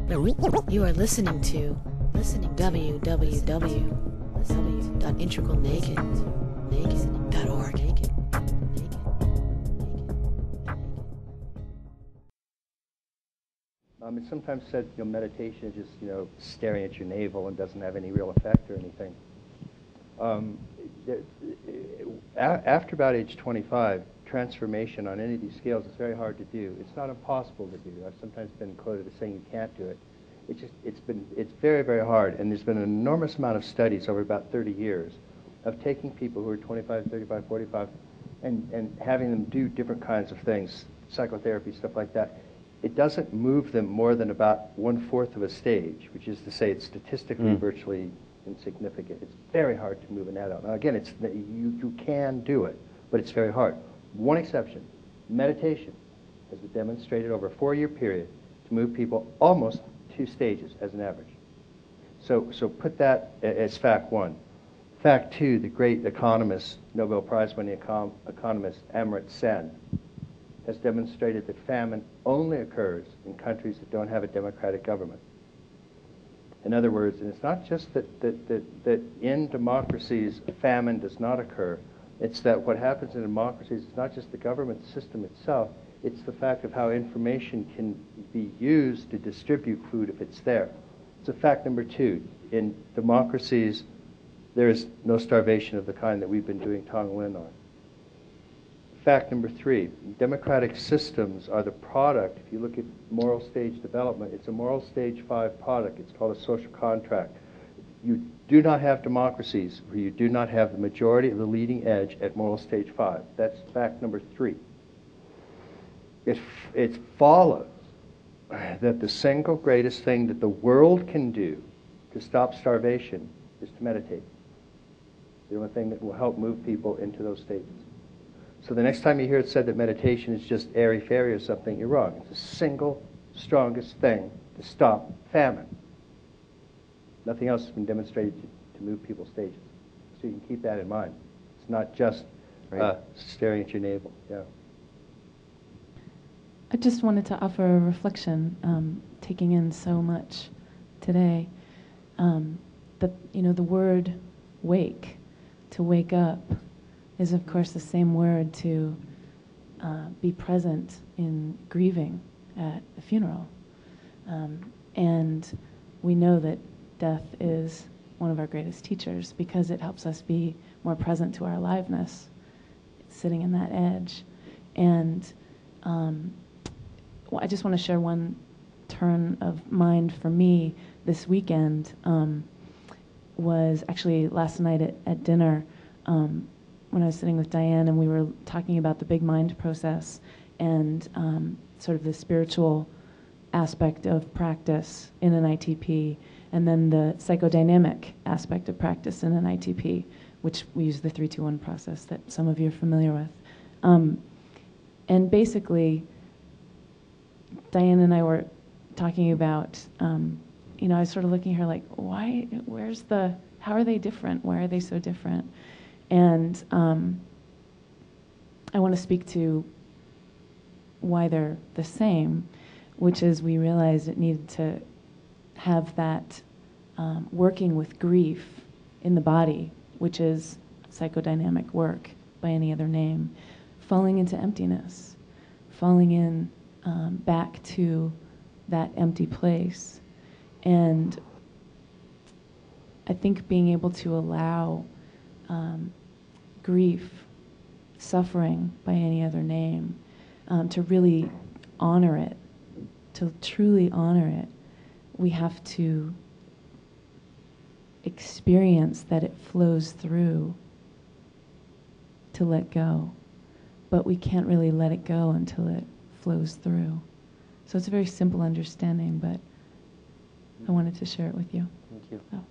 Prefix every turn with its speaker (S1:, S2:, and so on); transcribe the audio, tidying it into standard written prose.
S1: You are listening to www.integralnaked.org.
S2: It's sometimes said, meditation is just, staring at your navel and doesn't have any real effect or anything. After about age 25, transformation on any of these scales is very hard to do. It's not impossible to do. I've sometimes been quoted as saying you can't do it. It's very, very hard, and there's been an enormous amount of studies over about 30 years of taking people who are 25, 35, 45, and having them do different kinds of things, psychotherapy, stuff like that. It doesn't move them more than about 1/4 of a stage, which is to say it's statistically virtually insignificant. It's very hard to move an adult. Now again, you can do it, but it's very hard. One exception, meditation has been demonstrated over a 4-year period to move people almost 2 stages as an average. So put that as fact 1. Fact 2, the great economist, Nobel Prize-winning economist Amartya Sen, has demonstrated that famine only occurs in countries that don't have a democratic government. In other words, and it's not just that in democracies famine does not occur, it's that what happens in democracies is not just the government system itself, it's the fact of how information can be used to distribute food if it's there. So fact number 2, in democracies there is no starvation of the kind that we've been doing Tonglen on. Fact number 3, democratic systems are the product. If you look at moral stage development, it's a moral stage 5 product. It's called a social contract. You do not have democracies where you do not have the majority of the leading edge at moral stage 5. That's fact number 3. It follows that the single greatest thing that the world can do to stop starvation is to meditate. The only thing that will help move people into those stages. So the next time you hear it said that meditation is just airy-fairy or something, you're wrong. It's the single strongest thing to stop famine. Nothing else has been demonstrated to move people's stages. So you can keep that in mind. It's not just staring at your navel. Yeah.
S3: I just wanted to offer a reflection, taking in so much today. That the word wake, to wake up, is of course the same word to be present in grieving at a funeral. And we know that death is one of our greatest teachers because it helps us be more present to our aliveness, sitting in that edge. And I just want to share one turn of mind for me this weekend. Was actually last night at dinner, when I was sitting with Diane and we were talking about the big mind process and sort of the spiritual aspect of practice in an ITP, and then the psychodynamic aspect of practice in an ITP, which we use the 3-2-1 process that some of you are familiar with. And basically, Diane and I were talking about, I was sort of looking at her like, how are they different? Why are they so different? And I want to speak to why they're the same, which is we realized it needed to have that working with grief in the body, which is psychodynamic work by any other name, falling into emptiness, falling in back to that empty place. And I think being able to allow grief, suffering by any other name, to really honor it, to truly honor it, we have to experience that it flows through to let go. But we can't really let it go until it flows through. So it's a very simple understanding, but I wanted to share it with you.
S2: Thank you.
S3: Oh.